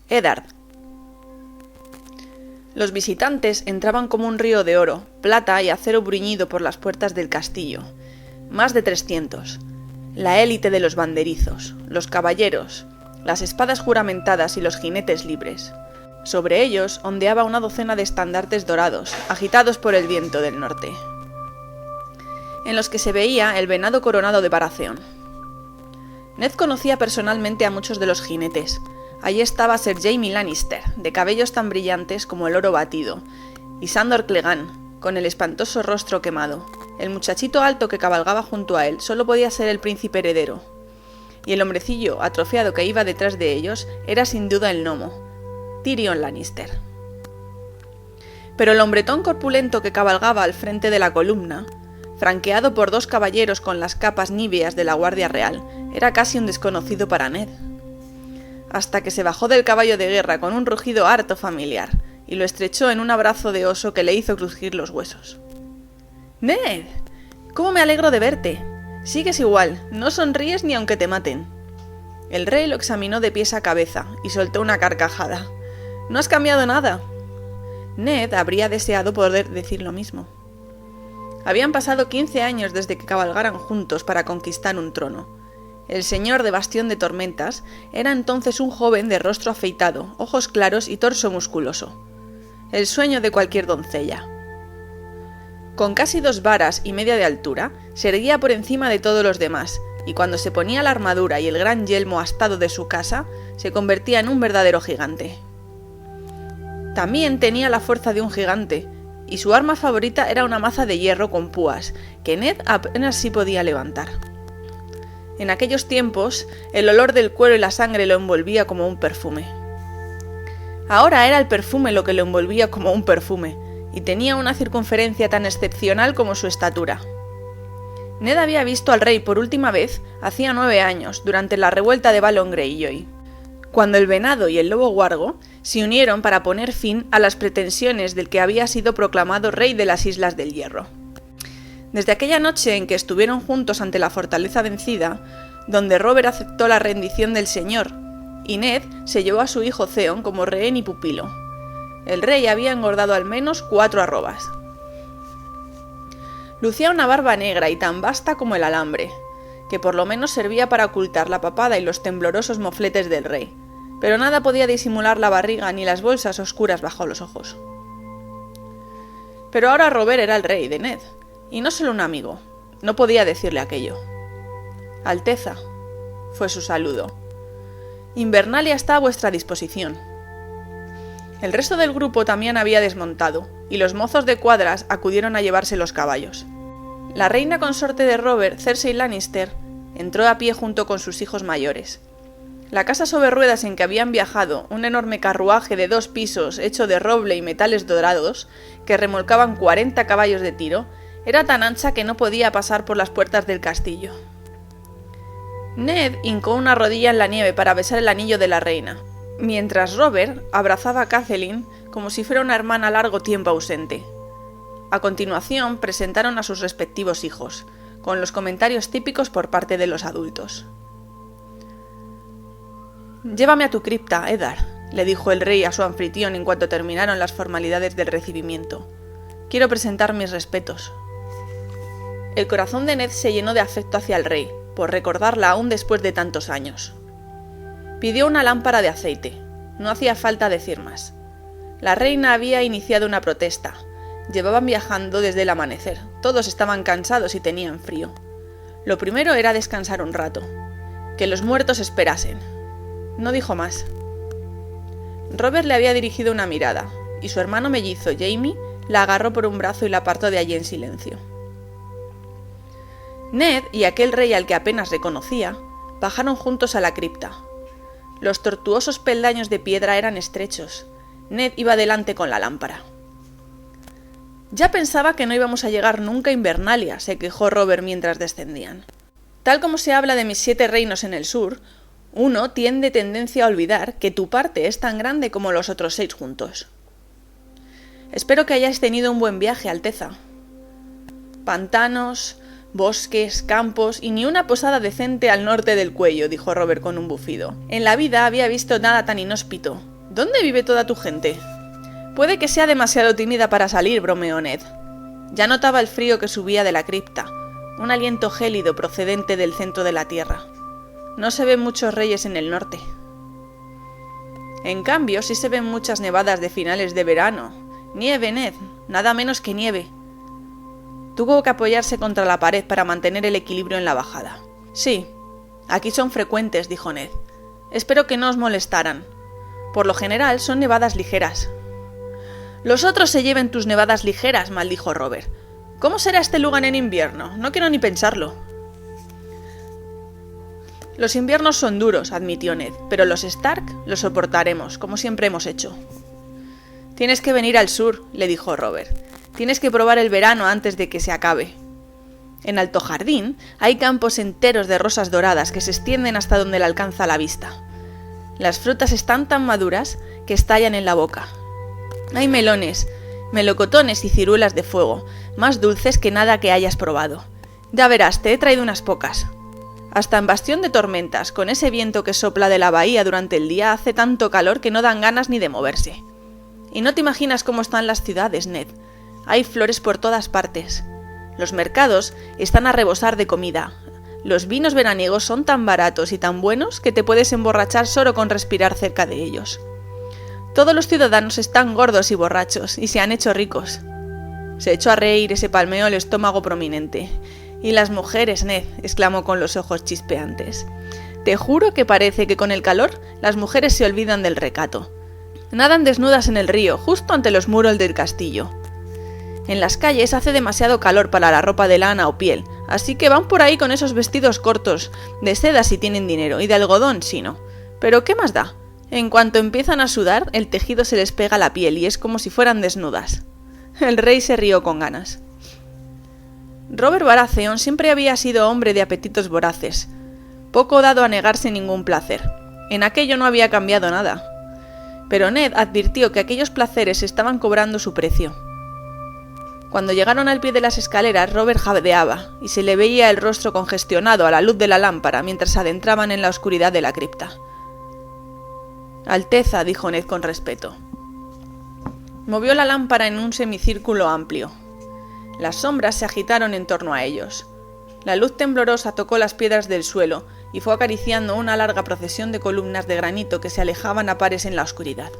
Eddard. Los visitantes entraban como un río de oro, plata y acero bruñido por las puertas del castillo. Más de 300. La élite de los banderizos, los caballeros, las espadas juramentadas y los jinetes libres. Sobre ellos ondeaba una docena de estandartes dorados, agitados por el viento del norte, en los que se veía el venado coronado de Baratheon. Ned conocía personalmente a muchos de los jinetes. Allí estaba Ser Jaime Lannister, de cabellos tan brillantes como el oro batido, y Sandor Clegane, con el espantoso rostro quemado. El muchachito alto que cabalgaba junto a él solo podía ser el príncipe heredero, y el hombrecillo atrofiado que iba detrás de ellos era sin duda el gnomo, Tyrion Lannister. Pero el hombretón corpulento que cabalgaba al frente de la columna, franqueado por 2 caballeros con las capas níveas de la Guardia Real, era casi un desconocido para Ned. Hasta que se bajó del caballo de guerra con un rugido harto familiar, y lo estrechó en un abrazo de oso que le hizo crujir los huesos. «Ned, ¿cómo me alegro de verte? Sigues igual, no sonríes ni aunque te maten». El rey lo examinó de pies a cabeza y soltó una carcajada. «No has cambiado nada». Ned habría deseado poder decir lo mismo. Habían pasado 15 años desde que cabalgaran juntos para conquistar un trono. El señor de Bastión de Tormentas era entonces un joven de rostro afeitado, ojos claros y torso musculoso. El sueño de cualquier doncella. Con casi 2 varas y media de altura, se erguía por encima de todos los demás, y cuando se ponía la armadura y el gran yelmo astado de su casa, se convertía en un verdadero gigante. También tenía la fuerza de un gigante, y su arma favorita era una maza de hierro con púas, que Ned apenas sí podía levantar. En aquellos tiempos, el olor del cuero y la sangre lo envolvía como un perfume. Ahora era el perfume lo que lo envolvía como un perfume, y tenía una circunferencia tan excepcional como su estatura. Ned había visto al rey por última vez hacía 9 años, durante la revuelta de Balon Greyjoy, cuando el venado y el lobo huargo se unieron para poner fin a las pretensiones del que había sido proclamado rey de las Islas del Hierro. Desde aquella noche en que estuvieron juntos ante la fortaleza vencida, donde Robert aceptó la rendición del señor, y Ned se llevó a su hijo Theon como rehén y pupilo. El rey había engordado al menos 4 arrobas. Lucía una barba negra y tan vasta como el alambre, que por lo menos servía para ocultar la papada y los temblorosos mofletes del rey, pero nada podía disimular la barriga ni las bolsas oscuras bajo los ojos. Pero ahora Robert era el rey de Ned, y no solo un amigo, no podía decirle aquello. «Alteza», fue su saludo. «Invernalia está a vuestra disposición». El resto del grupo también había desmontado, y los mozos de cuadras acudieron a llevarse los caballos. La reina consorte de Robert, Cersei Lannister, entró a pie junto con sus hijos mayores. La casa sobre ruedas en que habían viajado, un enorme carruaje de 2 pisos hecho de roble y metales dorados, que remolcaban 40 caballos de tiro, era tan ancha que no podía pasar por las puertas del castillo. Ned hincó una rodilla en la nieve para besar el anillo de la reina, mientras Robert abrazaba a Catelyn como si fuera una hermana largo tiempo ausente. A continuación presentaron a sus respectivos hijos, con los comentarios típicos por parte de los adultos. «Llévame a tu cripta, Eddard», le dijo el rey a su anfitrión en cuanto terminaron las formalidades del recibimiento. «Quiero presentar mis respetos». El corazón de Ned se llenó de afecto hacia el rey, por recordarla aún después de tantos años. Pidió una lámpara de aceite. No hacía falta decir más. La reina había iniciado una protesta. Llevaban viajando desde el amanecer. Todos estaban cansados y tenían frío. Lo primero era descansar un rato. Que los muertos esperasen. No dijo más. Robert le había dirigido una mirada, y su hermano mellizo, Jaime, la agarró por un brazo y la apartó de allí en silencio. Ned y aquel rey al que apenas reconocía, bajaron juntos a la cripta. Los tortuosos peldaños de piedra eran estrechos. Ned iba delante con la lámpara. «Ya pensaba que no íbamos a llegar nunca a Invernalia», se quejó Robert mientras descendían. «Tal como se habla de mis 7 reinos en el sur, uno tiene tendencia a olvidar que tu parte es tan grande como los otros 6 juntos». «Espero que hayáis tenido un buen viaje, Alteza». «Pantanos, bosques, campos y ni una posada decente al norte del cuello», dijo Robert con un bufido. En la vida había visto nada tan inhóspito. ¿Dónde vive toda tu gente? Puede que sea demasiado tímida para salir, bromeó Ned. Ya notaba el frío que subía de la cripta, un aliento gélido procedente del centro de la tierra. No se ven muchos reyes en el norte. En cambio, sí se ven muchas nevadas de finales de verano. Nieve, Ned, nada menos que nieve. Tuvo que apoyarse contra la pared para mantener el equilibrio en la bajada. Sí, aquí son frecuentes, dijo Ned. Espero que no os molestaran. Por lo general son nevadas ligeras. Los otros se lleven tus nevadas ligeras, maldijo Robert. ¿Cómo será este lugar en invierno? No quiero ni pensarlo. Los inviernos son duros, admitió Ned, pero los Stark los soportaremos, como siempre hemos hecho. Tienes que venir al sur, le dijo Robert. Tienes que probar el verano antes de que se acabe. En Alto Jardín hay campos enteros de rosas doradas que se extienden hasta donde le alcanza la vista. Las frutas están tan maduras que estallan en la boca. Hay melones, melocotones y ciruelas de fuego, más dulces que nada que hayas probado. Ya verás, te he traído unas pocas. Hasta en Bastión de Tormentas, con ese viento que sopla de la bahía durante el día, hace tanto calor que no dan ganas ni de moverse. Y no te imaginas cómo están las ciudades, Ned. Hay flores por todas partes. Los mercados están a rebosar de comida. Los vinos veraniegos son tan baratos y tan buenos que te puedes emborrachar solo con respirar cerca de ellos. Todos los ciudadanos están gordos y borrachos, y se han hecho ricos. Se echó a reír y se palmeó el estómago prominente. «Y las mujeres, Ned», exclamó con los ojos chispeantes. «Te juro que parece que con el calor las mujeres se olvidan del recato. Nadan desnudas en el río, justo ante los muros del castillo. En las calles hace demasiado calor para la ropa de lana o piel, así que van por ahí con esos vestidos cortos, de seda si tienen dinero, y de algodón si no. Pero ¿qué más da? En cuanto empiezan a sudar, el tejido se les pega a la piel y es como si fueran desnudas». El rey se rió con ganas. Robert Baratheon siempre había sido hombre de apetitos voraces, poco dado a negarse ningún placer. En aquello no había cambiado nada. Pero Ned advirtió que aquellos placeres estaban cobrando su precio. Cuando llegaron al pie de las escaleras, Robert jadeaba, y se le veía el rostro congestionado a la luz de la lámpara mientras se adentraban en la oscuridad de la cripta. «Alteza», dijo Ned con respeto. Movió la lámpara en un semicírculo amplio. Las sombras se agitaron en torno a ellos. La luz temblorosa tocó las piedras del suelo y fue acariciando una larga procesión de columnas de granito que se alejaban a pares en la oscuridad.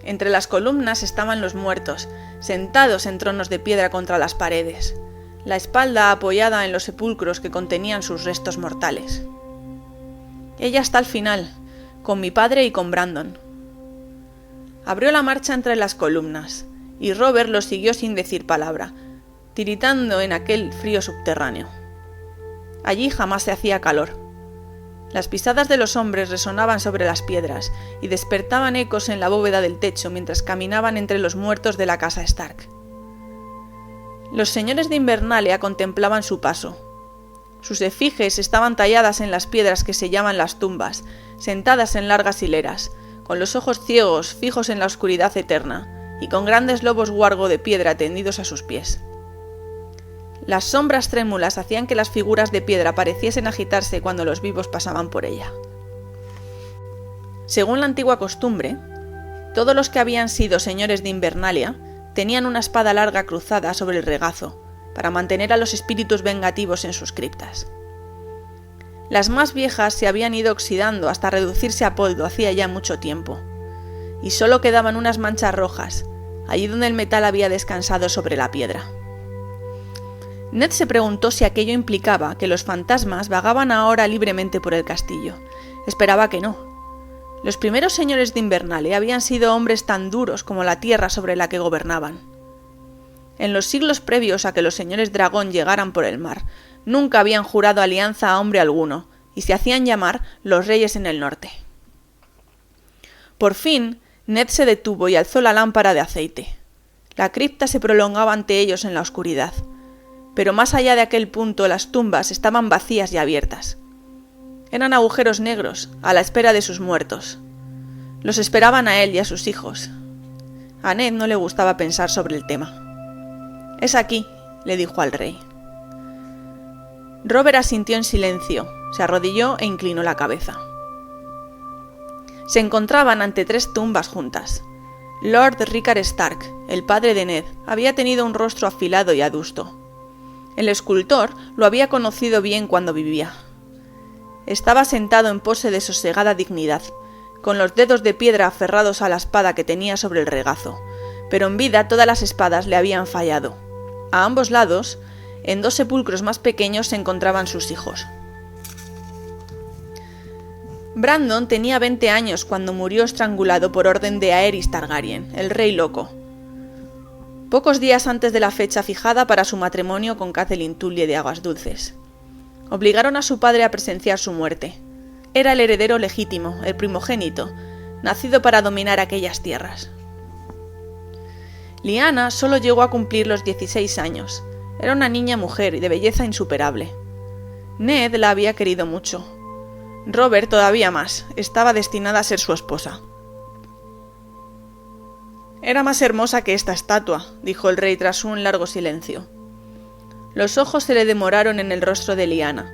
Entre las columnas estaban los muertos, sentados en tronos de piedra contra las paredes, la espalda apoyada en los sepulcros que contenían sus restos mortales. «Ella está al final, con mi padre y con Brandon». Abrió la marcha entre las columnas, y Robert lo siguió sin decir palabra, tiritando en aquel frío subterráneo. Allí jamás se hacía calor. Las pisadas de los hombres resonaban sobre las piedras y despertaban ecos en la bóveda del techo mientras caminaban entre los muertos de la casa Stark. Los señores de Invernalia contemplaban su paso. Sus efigies estaban talladas en las piedras que sellaban las tumbas, sentadas en largas hileras, con los ojos ciegos fijos en la oscuridad eterna, y con grandes lobos guargo de piedra tendidos a sus pies. Las sombras trémulas hacían que las figuras de piedra pareciesen agitarse cuando los vivos pasaban por ella. Según la antigua costumbre, todos los que habían sido señores de Invernalia tenían una espada larga cruzada sobre el regazo, para mantener a los espíritus vengativos en sus criptas. Las más viejas se habían ido oxidando hasta reducirse a polvo hacía ya mucho tiempo, y solo quedaban unas manchas rojas, allí donde el metal había descansado sobre la piedra. Ned se preguntó si aquello implicaba que los fantasmas vagaban ahora libremente por el castillo. Esperaba que no. Los primeros señores de Invernalia habían sido hombres tan duros como la tierra sobre la que gobernaban. En los siglos previos a que los señores dragón llegaran por el mar, nunca habían jurado alianza a hombre alguno, y se hacían llamar los reyes en el norte. Por fin, Ned se detuvo y alzó la lámpara de aceite. La cripta se prolongaba ante ellos en la oscuridad, pero más allá de aquel punto las tumbas estaban vacías y abiertas. Eran agujeros negros, a la espera de sus muertos. Los esperaban a él y a sus hijos. A Ned no le gustaba pensar sobre el tema. «Es aquí», le dijo al rey. Robert asintió en silencio, se arrodilló e inclinó la cabeza. Se encontraban ante 3 tumbas juntas. Lord Rickard Stark, el padre de Ned, había tenido un rostro afilado y adusto. El escultor lo había conocido bien cuando vivía. Estaba sentado en pose de sosegada dignidad, con los dedos de piedra aferrados a la espada que tenía sobre el regazo, pero en vida todas las espadas le habían fallado. A ambos lados, en 2 sepulcros más pequeños, se encontraban sus hijos. Brandon tenía 20 años cuando murió estrangulado por orden de Aerys Targaryen, el Rey Loco, pocos días antes de la fecha fijada para su matrimonio con Catelyn Tully de Aguas Dulces. Obligaron a su padre a presenciar su muerte. Era el heredero legítimo, el primogénito, nacido para dominar aquellas tierras. Lyanna solo llegó a cumplir los 16 años. Era una niña mujer y de belleza insuperable. Ned la había querido mucho. Robert todavía más, estaba destinada a ser su esposa. «Era más hermosa que esta estatua», dijo el rey tras un largo silencio. Los ojos se le demoraron en el rostro de Lyanna,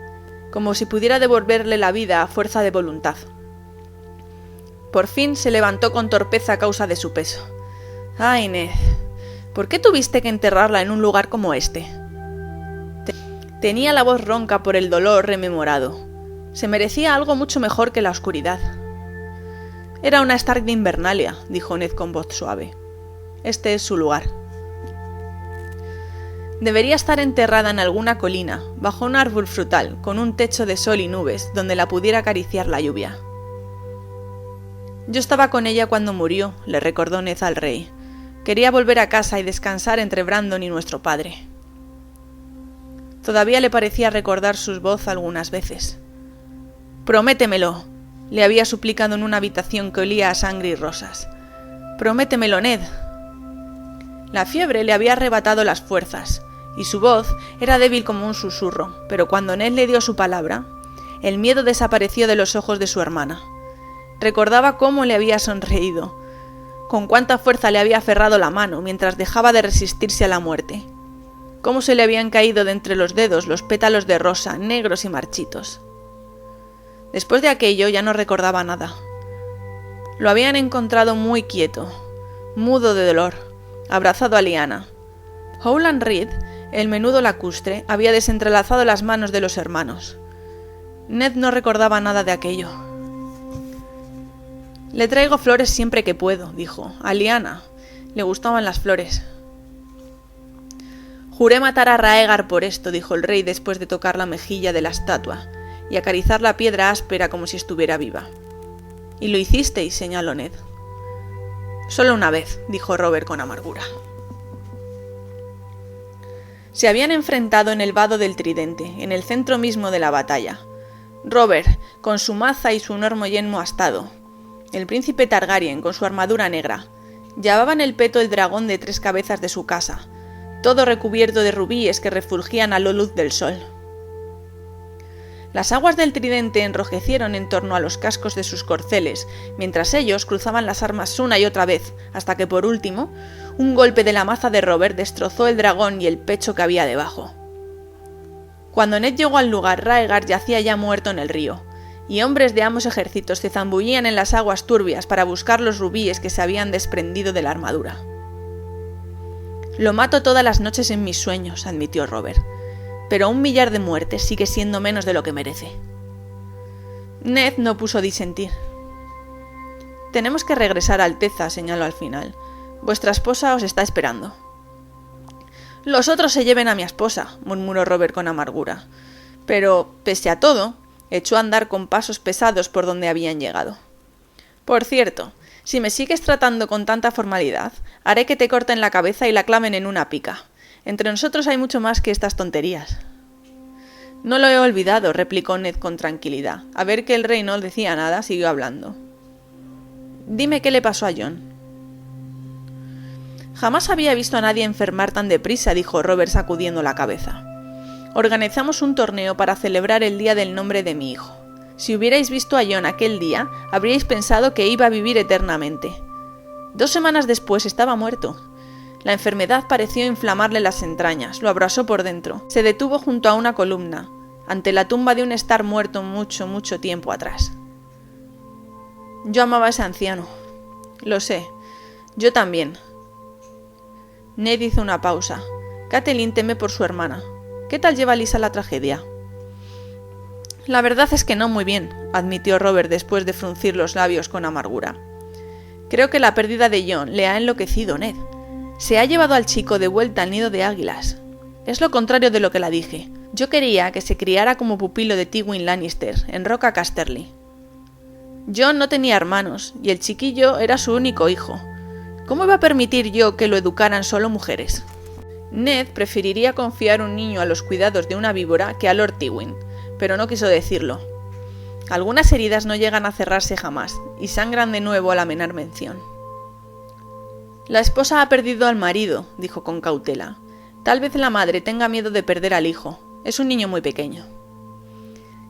como si pudiera devolverle la vida a fuerza de voluntad. Por fin se levantó con torpeza a causa de su peso. «Ay, Ned, ¿por qué tuviste que enterrarla en un lugar como este?» Tenía la voz ronca por el dolor rememorado. Se merecía algo mucho mejor que la oscuridad. «Era una Stark de Invernalia», dijo Ned con voz suave. «Este es su lugar». Debería estar enterrada en alguna colina, bajo un árbol frutal, con un techo de sol y nubes, donde la pudiera acariciar la lluvia. «Yo estaba con ella cuando murió», le recordó Ned al rey. «Quería volver a casa y descansar entre Brandon y nuestro padre». Todavía le parecía recordar su voz algunas veces. «Prométemelo», le había suplicado en una habitación que olía a sangre y rosas. «Prométemelo, Ned». La fiebre le había arrebatado las fuerzas, y su voz era débil como un susurro, pero cuando Ned le dio su palabra, el miedo desapareció de los ojos de su hermana. Recordaba cómo le había sonreído, con cuánta fuerza le había aferrado la mano mientras dejaba de resistirse a la muerte, cómo se le habían caído de entre los dedos los pétalos de rosa, negros y marchitos. Después de aquello ya no recordaba nada. Lo habían encontrado muy quieto, mudo de dolor, abrazado a Lyanna. Howland Reed, el menudo lacustre, había desentrelazado las manos de los hermanos. Ned no recordaba nada de aquello. «Le traigo flores siempre que puedo», dijo. «A Lyanna le gustaban las flores». «Juré matar a Raegar por esto», dijo el rey después de tocar la mejilla de la estatua y acariciar la piedra áspera como si estuviera viva. «Y lo hicisteis», señaló Ned. «Solo una vez», dijo Robert con amargura. Se habían enfrentado en el vado del Tridente, en el centro mismo de la batalla. Robert, con su maza y su enorme yelmo astado. El príncipe Targaryen, con su armadura negra. Llevaba en el peto el dragón de 3 cabezas de su casa, todo recubierto de rubíes que refulgían a la luz del sol. Las aguas del Tridente enrojecieron en torno a los cascos de sus corceles, mientras ellos cruzaban las armas una y otra vez, hasta que por último, un golpe de la maza de Robert destrozó el dragón y el pecho que había debajo. Cuando Ned llegó al lugar, Raegar yacía ya muerto en el río, y hombres de ambos ejércitos se zambullían en las aguas turbias para buscar los rubíes que se habían desprendido de la armadura. «Lo mato todas las noches en mis sueños», admitió Robert. «Pero 1 millar de muertes sigue siendo menos de lo que merece». Ned no puso disentir. «Tenemos que regresar a Alteza», señaló al final. «Vuestra esposa os está esperando». «Los otros se lleven a mi esposa», murmuró Robert con amargura. Pero, pese a todo, echó a andar con pasos pesados por donde habían llegado. «Por cierto, si me sigues tratando con tanta formalidad, haré que te corten la cabeza y la claven en una pica. Entre nosotros hay mucho más que estas tonterías». «No lo he olvidado», replicó Ned con tranquilidad. A ver que el rey no decía nada, siguió hablando. «Dime qué le pasó a Jon». «Jamás había visto a nadie enfermar tan deprisa», dijo Robert sacudiendo la cabeza. «Organizamos un torneo para celebrar el día del nombre de mi hijo. Si hubierais visto a Jon aquel día, habríais pensado que iba a vivir eternamente. 2 semanas después estaba muerto. La enfermedad pareció inflamarle las entrañas, lo abrasó por dentro. Se detuvo junto a una columna, ante la tumba de un Stark muerto mucho, mucho tiempo atrás». Yo amaba a ese anciano. Lo sé. Yo también. Ned hizo una pausa. Catelyn teme por su hermana. ¿Qué tal lleva Lisa la tragedia? La verdad es que no muy bien, admitió Robert después de fruncir los labios con amargura. Creo que la pérdida de Jon le ha enloquecido, Ned. Se ha llevado al chico de vuelta al nido de águilas. Es lo contrario de lo que la dije. Yo quería que se criara como pupilo de Tywin Lannister, en Roca Casterly. Jon no tenía hermanos, y el chiquillo era su único hijo. ¿Cómo iba a permitir yo que lo educaran solo mujeres? Ned preferiría confiar un niño a los cuidados de una víbora que a Lord Tywin, pero no quiso decirlo. Algunas heridas no llegan a cerrarse jamás, y sangran de nuevo a la menor mención. La esposa ha perdido al marido, dijo con cautela. Tal vez la madre tenga miedo de perder al hijo. Es un niño muy pequeño.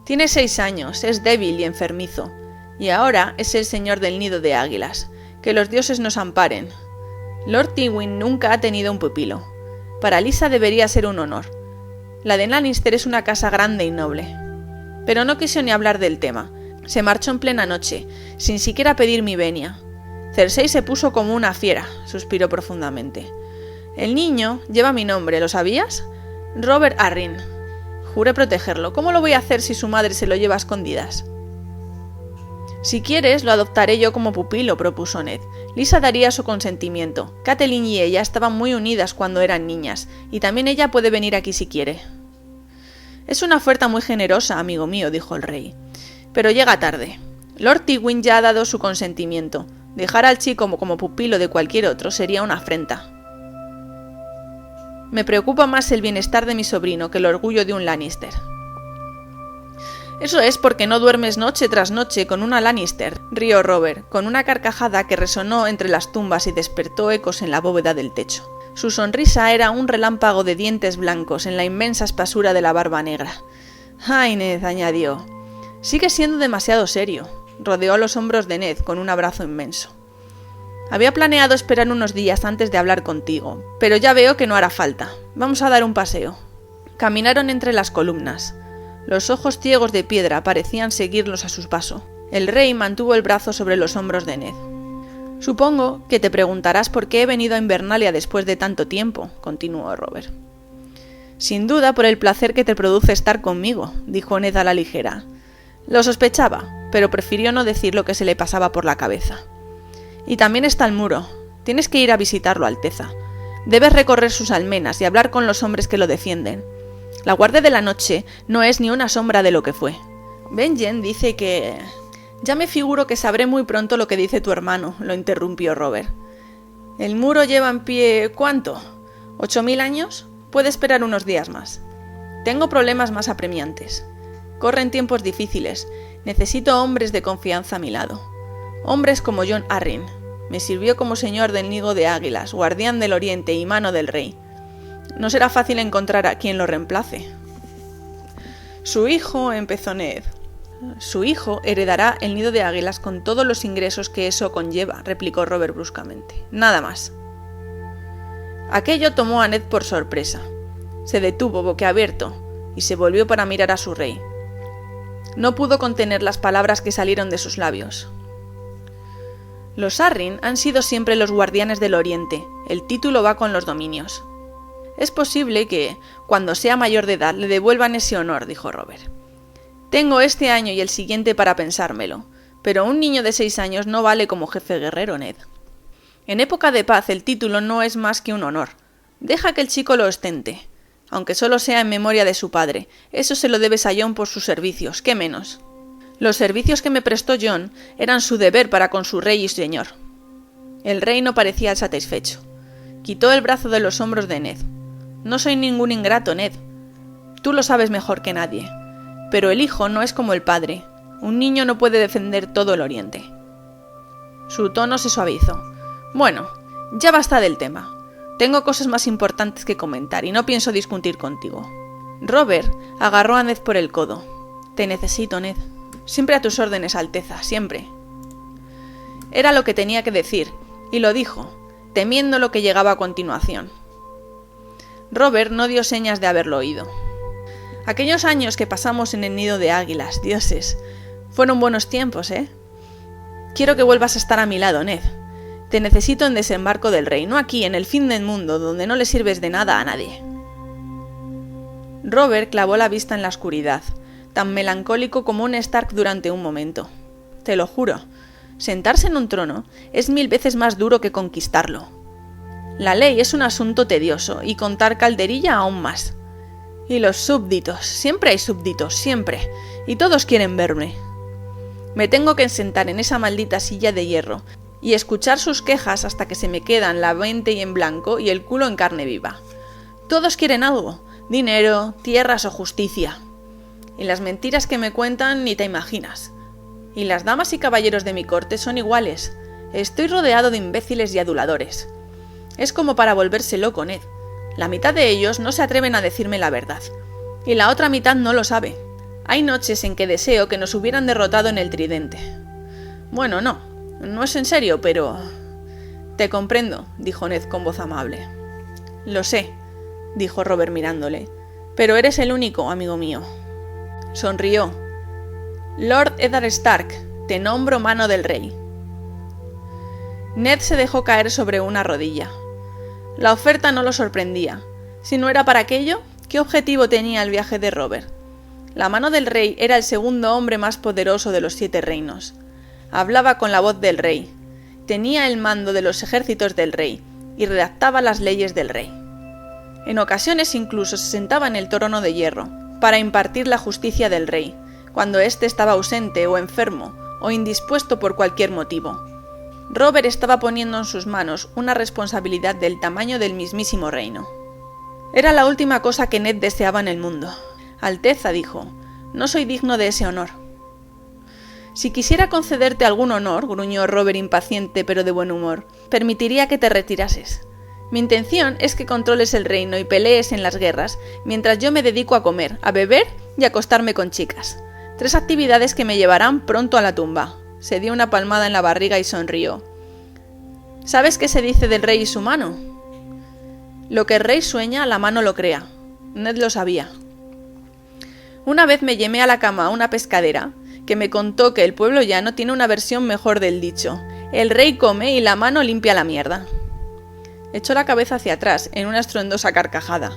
Tiene 6 años, es débil y enfermizo, y ahora es el señor del nido de águilas. Que los dioses nos amparen. Lord Tywin nunca ha tenido un pupilo. Para Lisa debería ser un honor. La de Lannister es una casa grande y noble. Pero no quiso ni hablar del tema. Se marchó en plena noche, sin siquiera pedir mi venia. Cersei se puso como una fiera, suspiró profundamente. El niño lleva mi nombre, ¿lo sabías? Robert Arryn. Juré protegerlo. ¿Cómo lo voy a hacer si su madre se lo lleva a escondidas? Si quieres, lo adoptaré yo como pupilo, propuso Ned. Lisa daría su consentimiento. Catelyn y ella estaban muy unidas cuando eran niñas, y también ella puede venir aquí si quiere. Es una oferta muy generosa, amigo mío, dijo el rey. Pero llega tarde. Lord Tywin ya ha dado su consentimiento. Dejar al chico como pupilo de cualquier otro sería una afrenta. Me preocupa más el bienestar de mi sobrino que el orgullo de un Lannister. Eso es porque no duermes noche tras noche con una Lannister, rió Robert, con una carcajada que resonó entre las tumbas y despertó ecos en la bóveda del techo. Su sonrisa era un relámpago de dientes blancos en la inmensa espesura de la barba negra. «Ay, Ned», añadió. «Sigue siendo demasiado serio». Rodeó los hombros de Ned con un abrazo inmenso. «Había planeado esperar unos días antes de hablar contigo, pero ya veo que no hará falta. Vamos a dar un paseo». Caminaron entre las columnas. Los ojos ciegos de piedra parecían seguirlos a su paso. El rey mantuvo el brazo sobre los hombros de Ned. «Supongo que te preguntarás por qué he venido a Invernalia después de tanto tiempo», continuó Robert. «Sin duda por el placer que te produce estar conmigo», dijo Ned a la ligera. Lo sospechaba, pero prefirió no decir lo que se le pasaba por la cabeza. «Y también está el muro. Tienes que ir a visitarlo, Alteza. Debes recorrer sus almenas y hablar con los hombres que lo defienden. La Guardia de la Noche no es ni una sombra de lo que fue. Benjen dice que... Ya me figuro que sabré muy pronto lo que dice tu hermano», lo interrumpió Robert. «El muro lleva en pie... ¿cuánto? ¿8.000 años? Puede esperar unos días más. Tengo problemas más apremiantes. Corren tiempos difíciles. Necesito hombres de confianza a mi lado. Hombres como Jon Arryn. Me sirvió como señor del nido de águilas, guardián del oriente y mano del rey. No será fácil encontrar a quien lo reemplace». «Su hijo», empezó Ned. «Su hijo heredará el nido de águilas con todos los ingresos que eso conlleva», replicó Robert bruscamente. «Nada más». Aquello tomó a Ned por sorpresa. Se detuvo boquiabierto y se volvió para mirar a su rey. No pudo contener las palabras que salieron de sus labios. «Los Arryn han sido siempre los guardianes del oriente. El título va con los dominios. Es posible que, cuando sea mayor de edad, le devuelvan ese honor», dijo Robert. «Tengo este año y el siguiente para pensármelo, pero un niño de 6 años no vale como jefe guerrero, Ned. En época de paz el título no es más que un honor. Deja que el chico lo ostente, aunque solo sea en memoria de su padre. Eso se lo debes a Jon por sus servicios, ¿qué menos? Los servicios que me prestó Jon eran su deber para con su rey y señor». El rey no parecía satisfecho. Quitó el brazo de los hombros de Ned. «No soy ningún ingrato, Ned. Tú lo sabes mejor que nadie. Pero el hijo no es como el padre. Un niño no puede defender todo el oriente». Su tono se suavizó. «Bueno, ya basta del tema. Tengo cosas más importantes que comentar y no pienso discutir contigo». Robert agarró a Ned por el codo. «Te necesito, Ned. Siempre a tus órdenes, Alteza, siempre». Era lo que tenía que decir, y lo dijo, temiendo lo que llegaba a continuación. Robert no dio señas de haberlo oído. «Aquellos años que pasamos en el nido de águilas, dioses, fueron buenos tiempos, ¿eh? Quiero que vuelvas a estar a mi lado, Ned. Te necesito en Desembarco del Rey, no aquí, en el fin del mundo, donde no le sirves de nada a nadie. Robert clavó la vista en la oscuridad, tan melancólico como un Stark durante un momento. Te lo juro, sentarse en un trono es 1000 veces más duro que conquistarlo. La ley es un asunto tedioso, y contar calderilla aún más. Y los súbditos, siempre hay súbditos, siempre, y todos quieren verme. Me tengo que sentar en esa maldita silla de hierro y escuchar sus quejas hasta que se me quedan la mente y en blanco y el culo en carne viva. Todos quieren algo, dinero, tierras o justicia. Y las mentiras que me cuentan ni te imaginas. Y las damas y caballeros de mi corte son iguales. Estoy rodeado de imbéciles y aduladores. Es como para volverse loco, Ned. La mitad de ellos no se atreven a decirme la verdad. Y la otra mitad no lo sabe. Hay noches en que deseo que nos hubieran derrotado en el Tridente. Bueno, no es en serio, pero... Te comprendo, dijo Ned con voz amable. Lo sé, dijo Robert mirándole, pero eres el único, amigo mío. Sonrió. Lord Eddard Stark, te nombro mano del rey. Ned se dejó caer sobre una rodilla. La oferta no lo sorprendía. Si no era para aquello, ¿qué objetivo tenía el viaje de Robert? La mano del rey era el segundo hombre más poderoso de los 7 reinos. Hablaba con la voz del rey, tenía el mando de los ejércitos del rey y redactaba las leyes del rey. En ocasiones incluso se sentaba en el trono de hierro para impartir la justicia del rey, cuando éste estaba ausente o enfermo o indispuesto por cualquier motivo. Robert estaba poniendo en sus manos una responsabilidad del tamaño del mismísimo reino. Era la última cosa que Ned deseaba en el mundo. Alteza, dijo, no soy digno de ese honor. Si quisiera concederte algún honor, gruñó Robert impaciente pero de buen humor, permitiría que te retirases. Mi intención es que controles el reino y pelees en las guerras, mientras yo me dedico a comer, a beber y a acostarme con chicas. 3 actividades que me llevarán pronto a la tumba. Se dio una palmada en la barriga y sonrió. ¿Sabes qué se dice del rey y su mano? Lo que el rey sueña, la mano lo crea. Ned lo sabía. Una vez me llamé a la cama a una pescadera que me contó que el pueblo llano tiene una versión mejor del dicho: el rey come y la mano limpia la mierda. Echó la cabeza hacia atrás en una estruendosa carcajada.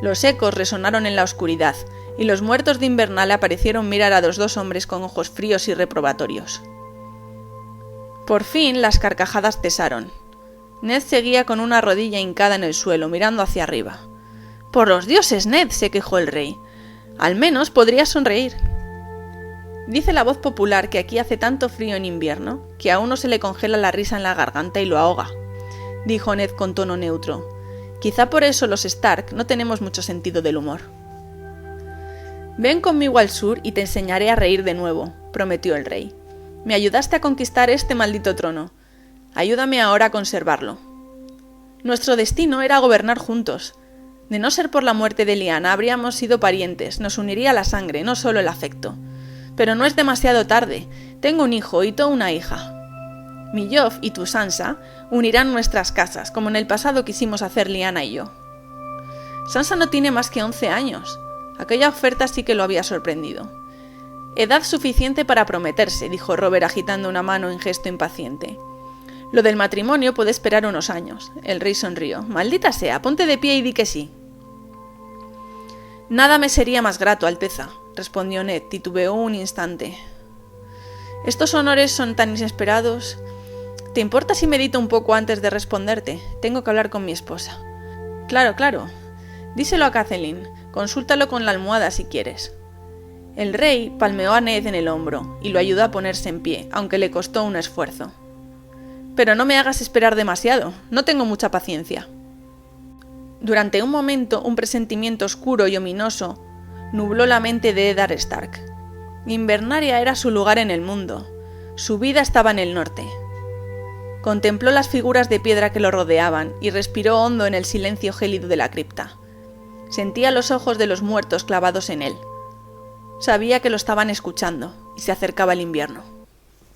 Los ecos resonaron en la oscuridad y los muertos de Invernalia parecieron mirar a los 2 hombres con ojos fríos y reprobatorios. Por fin las carcajadas cesaron. Ned seguía con una rodilla hincada en el suelo, mirando hacia arriba. «¡Por los dioses, Ned!», se quejó el rey. «Al menos podrías sonreír». Dice la voz popular que aquí hace tanto frío en invierno que a uno se le congela la risa en la garganta y lo ahoga, dijo Ned con tono neutro. Quizá por eso los Stark no tenemos mucho sentido del humor. Ven conmigo al sur y te enseñaré a reír de nuevo, prometió el rey. Me ayudaste a conquistar este maldito trono. Ayúdame ahora a conservarlo. Nuestro destino era gobernar juntos. De no ser por la muerte de Lyanna habríamos sido parientes, nos uniría la sangre, no solo el afecto. Pero no es demasiado tarde, tengo un hijo y tú una hija. Mi Joff y tu Sansa unirán nuestras casas, como en el pasado quisimos hacer Lyanna y yo. Sansa no tiene más que 11 años. Aquella oferta sí que lo había sorprendido. Edad suficiente para prometerse, dijo Robert agitando una mano en gesto impaciente. Lo del matrimonio puede esperar unos años. El rey sonrió. Maldita sea, ponte de pie y di que sí. Nada me sería más grato, Alteza, respondió Ned, titubeó un instante. Estos honores son tan inesperados. ¿Te importa si medito un poco antes de responderte? Tengo que hablar con mi esposa. Claro. Díselo a Catelyn. Consúltalo con la almohada si quieres. El rey palmeó a Ned en el hombro y lo ayudó a ponerse en pie, aunque le costó un esfuerzo. Pero no me hagas esperar demasiado, no tengo mucha paciencia. Durante un momento, un presentimiento oscuro y ominoso nubló la mente de Eddard Stark. Invernalia era su lugar en el mundo. Su vida estaba en el norte. Contempló las figuras de piedra que lo rodeaban y respiró hondo en el silencio gélido de la cripta. Sentía los ojos de los muertos clavados en él. Sabía que lo estaban escuchando y se acercaba el invierno.